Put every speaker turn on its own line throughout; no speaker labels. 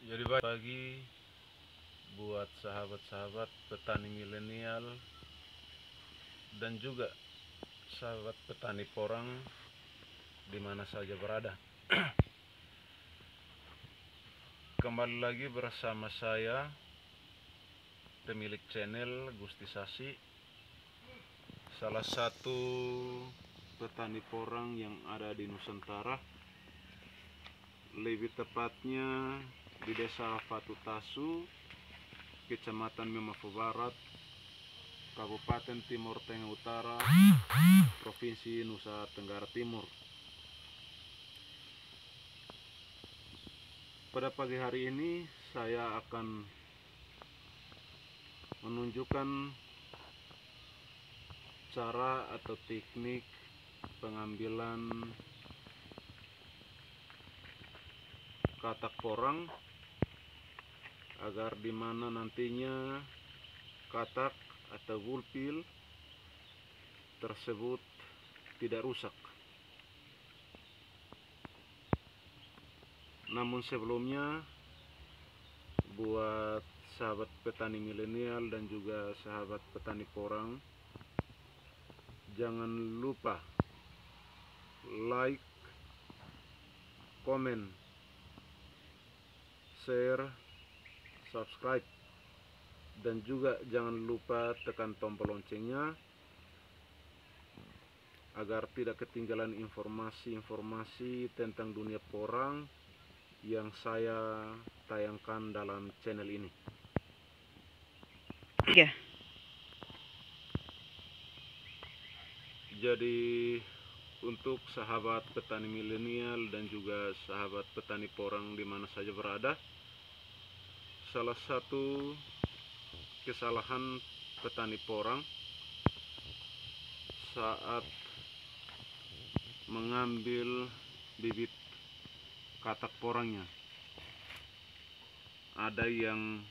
Jadi pagi buat sahabat-sahabat petani milenial dan juga sahabat petani porang di mana saja berada. Kembali lagi bersama saya, pemilik channel Gusti Sasi, salah satu petani porang yang ada di Nusantara, lebih tepatnya di Desa Fatutasu, Kecamatan Memafu Barat, Kabupaten Timur Tengah Utara, Provinsi Nusa Tenggara Timur. Pada pagi hari ini saya akan menunjukkan cara atau teknik pengambilan katak porang agar dimana nantinya katak atau bulpil tersebut tidak rusak. Namun sebelumnya, buat sahabat petani milenial dan juga sahabat petani porang, jangan lupa like, komen, share, subscribe, dan juga jangan lupa tekan tombol loncengnya agar tidak ketinggalan informasi-informasi tentang dunia porang yang saya tayangkan dalam channel ini.
Ya.
Jadi untuk sahabat petani milenial dan juga sahabat petani porang di mana saja berada, salah satu kesalahan petani porang saat mengambil bibit katak porangnya, ada yang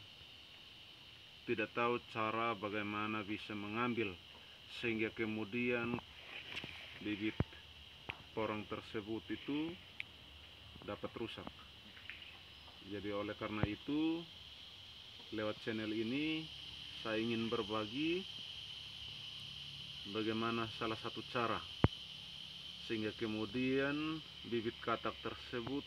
tidak tahu cara bagaimana bisa mengambil sehingga kemudian bibit porang tersebut itu dapat rusak. Jadi oleh karena itu, lewat channel ini saya ingin berbagi bagaimana salah satu cara sehingga kemudian bibit katak tersebut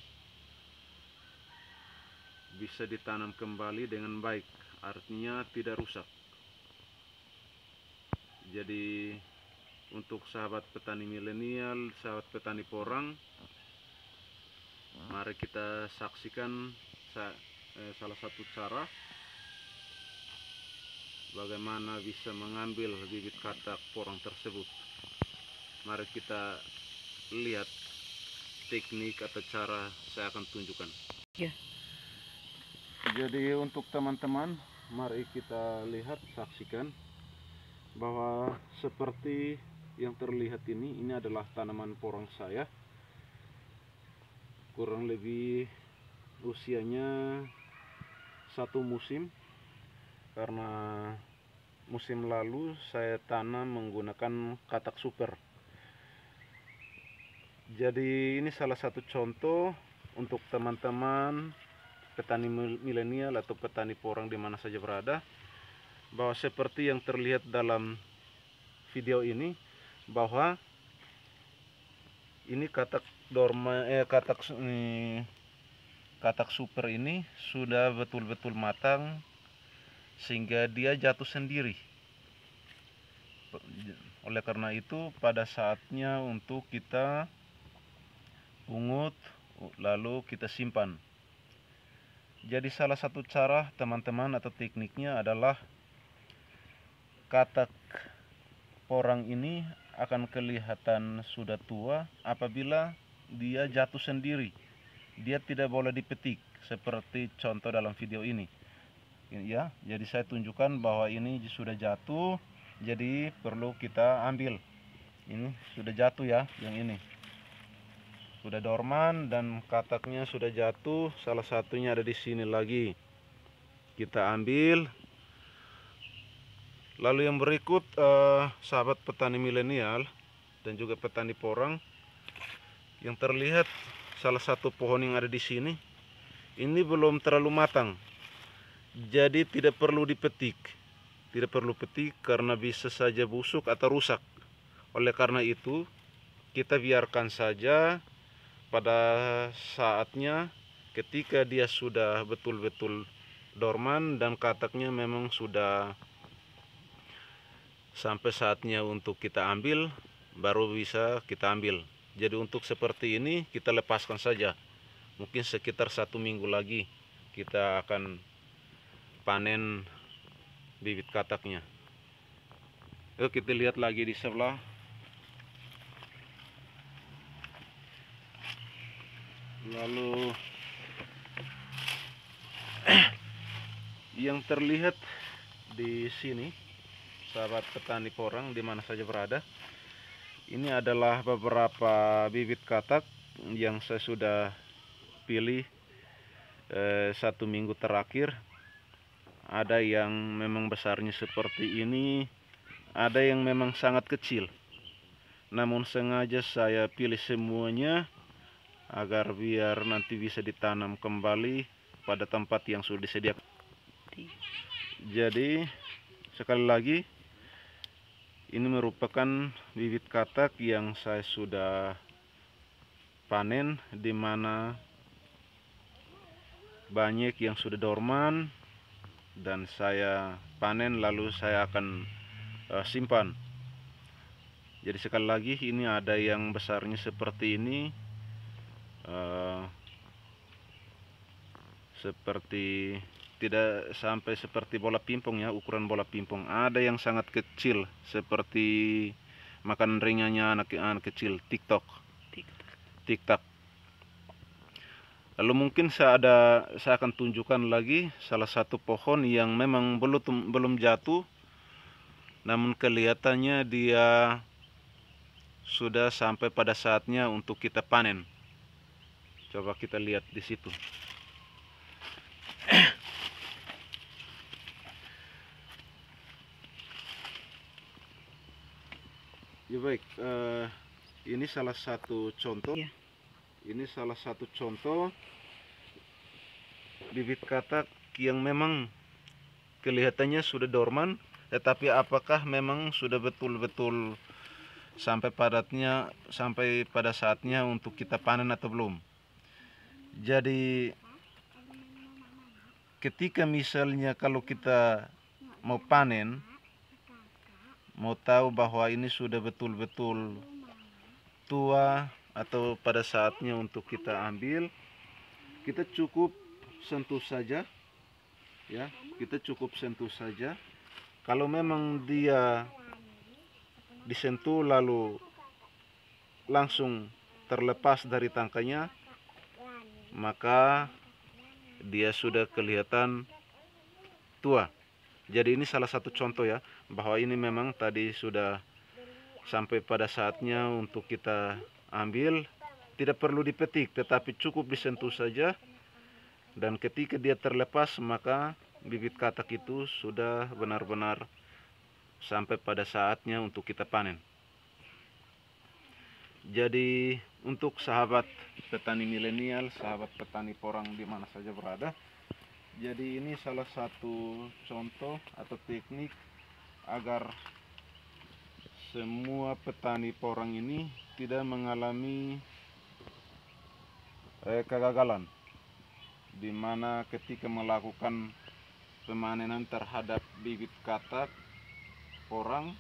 bisa ditanam kembali dengan baik, artinya tidak rusak. Jadi untuk sahabat petani milenial, sahabat petani porang, mari kita saksikan salah satu cara bagaimana bisa mengambil bibit katak porang tersebut. Mari kita lihat teknik atau cara saya akan tunjukkan.
Ya.
Jadi untuk teman-teman, mari kita lihat, saksikan bahwa seperti yang terlihat ini adalah tanaman porang saya. Kurang lebih usianya satu musim, karena musim lalu saya tanam menggunakan katak super. Jadi ini salah satu contoh untuk teman-teman petani milenial atau petani porang di mana saja berada, bahwa seperti yang terlihat dalam video ini, bahwa ini katak katak super ini sudah betul-betul matang sehingga dia jatuh sendiri. Oleh karena itu, pada saatnya untuk kita pungut lalu kita simpan. Jadi salah satu cara teman-teman atau tekniknya adalah katak porang ini akan kelihatan sudah tua apabila dia jatuh sendiri. Dia tidak boleh dipetik seperti contoh dalam video ini. Ya, jadi saya tunjukkan bahwa ini sudah jatuh, jadi perlu kita ambil. Ini sudah jatuh ya, yang ini sudah dorman dan kataknya sudah jatuh. Salah satunya ada di sini lagi. Kita ambil. Lalu yang berikut, sahabat petani milenial dan juga petani porang, yang terlihat salah satu pohon yang ada di sini, ini belum terlalu matang, jadi tidak perlu dipetik. Tidak perlu petik karena bisa saja busuk atau rusak. Oleh karena itu, kita biarkan saja pada saatnya ketika dia sudah betul-betul dorman dan kataknya memang sudah sampai saatnya untuk kita ambil, baru bisa kita ambil. Jadi untuk seperti ini kita lepaskan saja. Mungkin sekitar 1 minggu lagi kita akan panen bibit kataknya. Yuk kita lihat lagi di sebelah. Lalu yang terlihat di sini, sahabat petani porang di mana saja berada, ini adalah beberapa bibit katak yang saya sudah pilih 1 minggu terakhir. Ada yang memang besarnya seperti ini, ada yang memang sangat kecil. Namun sengaja saya pilih semuanya agar biar nanti bisa ditanam kembali pada tempat yang sudah disediakan. Jadi sekali lagi, ini merupakan bibit katak yang saya sudah panen, di mana banyak yang sudah dorman dan saya panen lalu saya akan simpan. Jadi sekali lagi, ini ada yang besarnya seperti ini, seperti tidak sampai seperti bola pingpong ya, ukuran bola pingpong. Ada yang sangat kecil seperti makan ringannya anak kecil, tiktok. Lalu mungkin saya akan tunjukkan lagi salah satu pohon yang memang belum jatuh, namun kelihatannya dia sudah sampai pada saatnya untuk kita panen. Coba kita lihat di situ. Ya baik, ini salah satu contoh. Ya. Ini salah satu contoh bibit katak yang memang kelihatannya sudah dorman, tetapi apakah memang sudah betul-betul sampai pada saatnya untuk kita panen atau belum. Jadi ketika misalnya kalau kita mau panen, mau tahu bahwa ini sudah betul-betul tua atau pada saatnya untuk kita ambil, kita cukup sentuh saja ya, kita cukup sentuh saja. Kalau memang dia disentuh lalu langsung terlepas dari tangkainya, maka dia sudah kelihatan tua. Jadi ini salah satu contoh ya, bahwa ini memang tadi sudah sampai pada saatnya untuk kita ambil. Tidak perlu dipetik, tetapi cukup disentuh saja. Dan ketika dia terlepas, maka bibit katak itu sudah benar-benar sampai pada saatnya untuk kita panen. Jadi untuk sahabat petani milenial, sahabat petani porang di mana saja berada, jadi ini salah satu contoh atau teknik agar semua petani porang ini tidak mengalami kegagalan, di mana ketika melakukan pemanenan terhadap bibit katak porang,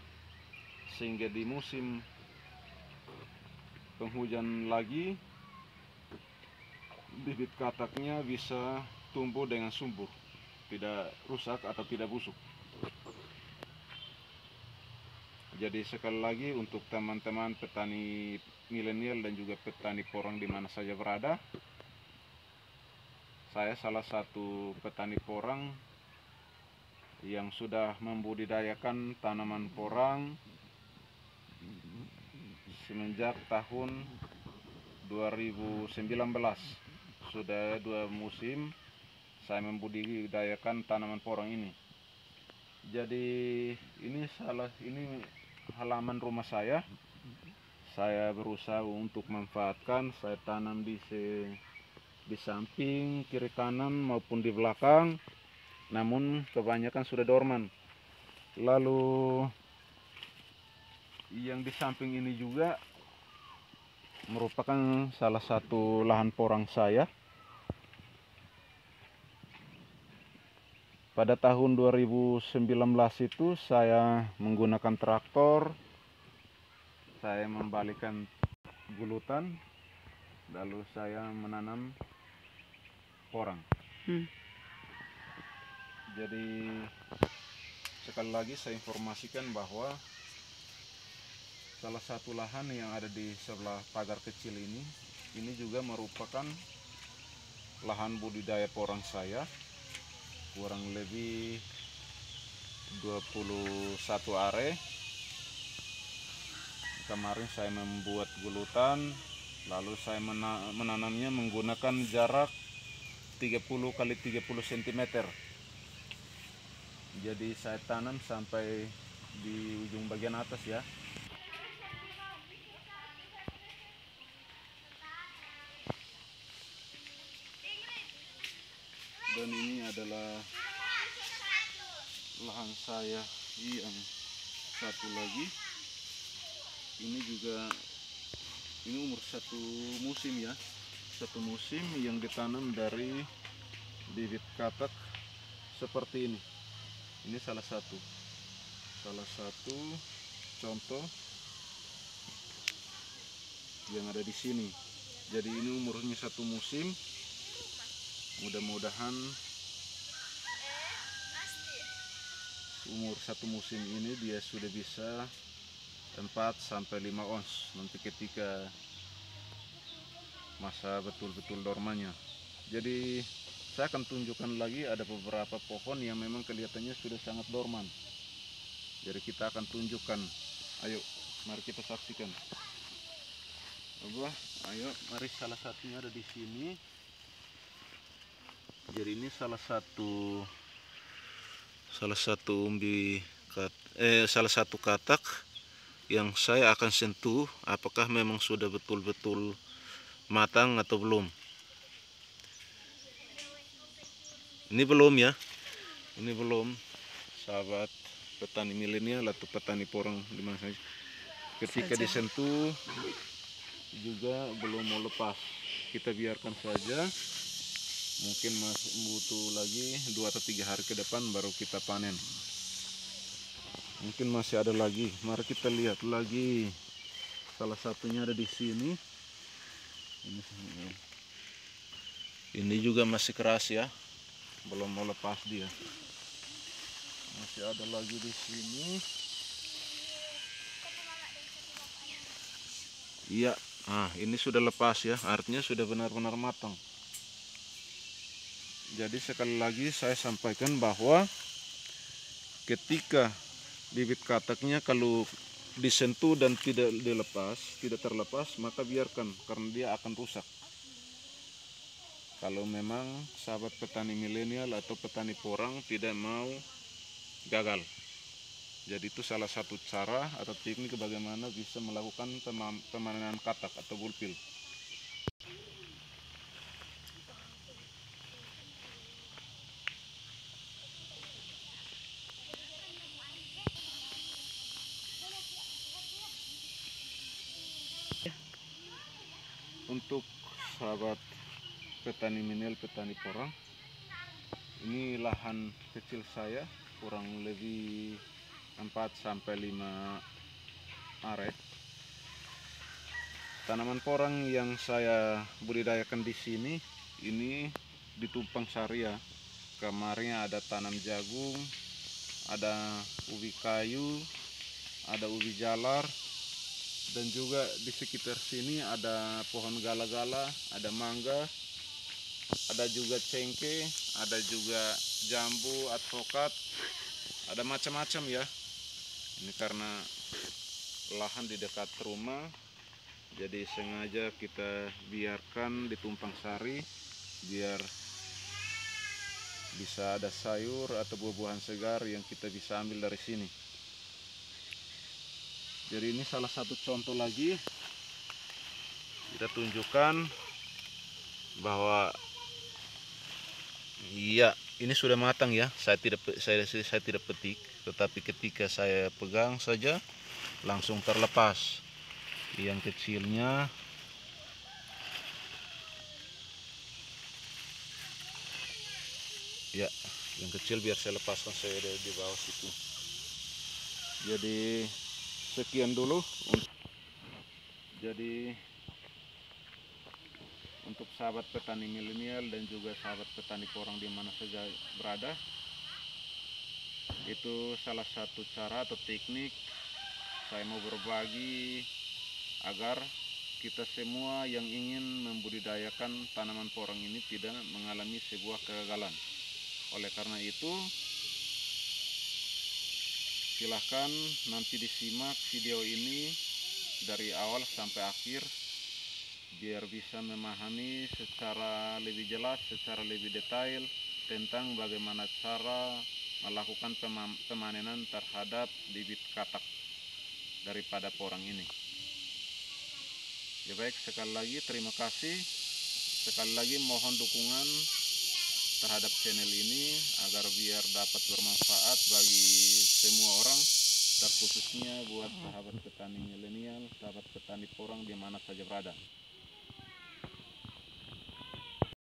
sehingga di musim penghujan lagi bibit kataknya bisa tumbuh dengan subur, tidak rusak atau tidak busuk. Jadi sekali lagi untuk teman-teman petani milenial dan juga petani porang di mana saja berada, saya salah satu petani porang yang sudah membudidayakan tanaman porang semenjak tahun 2019. Sudah 2 musim saya membudidayakan tanaman porang ini. Jadi ini halaman rumah saya. Saya berusaha untuk manfaatkan, saya tanam di di samping, kiri kanan maupun di belakang, namun kebanyakan sudah dorman. Lalu yang di samping ini juga merupakan salah satu lahan porang saya. Pada tahun 2019 itu saya menggunakan traktor, saya membalikan gulutan, lalu saya menanam porang. Jadi sekali lagi saya informasikan bahwa salah satu lahan yang ada di sebelah pagar kecil ini juga merupakan lahan budidaya porang saya, kurang lebih 21 are. Kemarin saya membuat gulutan, lalu saya menanamnya menggunakan jarak 30 kali 30 cm. Jadi saya tanam sampai di ujung bagian atas ya. Dan ini adalah lahan saya yang satu lagi. Ini juga umur satu musim ya, satu musim yang ditanam dari bibit katak seperti ini. Ini salah satu contoh yang ada di sini. Jadi ini umurnya satu musim. Mudah-mudahan umur satu musim ini dia sudah bisa 4-5 ons nanti ketika masa betul-betul dormannya. Jadi saya akan tunjukkan lagi ada beberapa pohon yang memang kelihatannya sudah sangat dorman. Jadi kita akan tunjukkan. Ayo, mari kita saksikan. Ayo, mari, salah satunya ada di sini. Jadi ini salah satu katak yang saya akan sentuh apakah memang sudah betul-betul matang atau belum. Ini belum ya, ini belum, sahabat petani milenial atau petani porang di mana saja. Ketika disentuh juga belum mau lepas, kita biarkan saja. Mungkin masih butuh lagi 2 atau 3 hari ke depan baru kita panen. Mungkin masih ada lagi. Mari kita lihat lagi. Salah satunya ada di sini. Ini juga masih keras ya. Belum mau lepas dia. Masih ada lagi di sini. Iya. Ini sudah lepas ya. Artinya sudah benar-benar matang. Jadi sekali lagi saya sampaikan bahwa ketika bibit kataknya kalau disentuh dan tidak terlepas, maka biarkan, karena dia akan rusak. Kalau memang sahabat petani milenial atau petani porang tidak mau gagal. Jadi itu salah satu cara atau teknik bagaimana bisa melakukan pemanenan katak atau gulpil. Untuk sahabat petani milenial, petani porang, ini lahan kecil saya kurang lebih 4-5 are. Tanaman porang yang saya budidayakan di sini ini di Tumpang Sari ya. Kemarin ada tanam jagung, ada ubi kayu, ada ubi jalar, dan juga di sekitar sini ada pohon gala-gala, ada mangga, ada juga cengkeh, ada juga jambu, advokat, ada macam-macam ya. Ini karena lahan di dekat rumah, jadi sengaja kita biarkan di Tumpang Sari biar bisa ada sayur atau buah-buahan segar yang kita bisa ambil dari sini. Jadi ini salah satu contoh lagi kita tunjukkan bahwa iya, ini sudah matang ya. Saya tidak petik, tetapi ketika saya pegang saja langsung terlepas. Yang kecilnya ya, yang kecil biar saya lepaskan, saya ada di bawah situ. Jadi sekian dulu. Jadi untuk sahabat petani milenial dan juga sahabat petani porang di mana saja berada, itu salah satu cara atau teknik saya mau berbagi agar kita semua yang ingin membudidayakan tanaman porang ini tidak mengalami sebuah kegagalan. Oleh karena itu, silahkan nanti disimak video ini dari awal sampai akhir biar bisa memahami secara lebih jelas, secara lebih detail tentang bagaimana cara melakukan pemanenan terhadap bibit katak daripada porang ini. Ya baik, sekali lagi terima kasih. Sekali lagi mohon dukungan terhadap channel ini agar biar dapat bermanfaat bagi semua orang, terkhususnya buat sahabat petani milenial, sahabat petani porang di mana saja berada.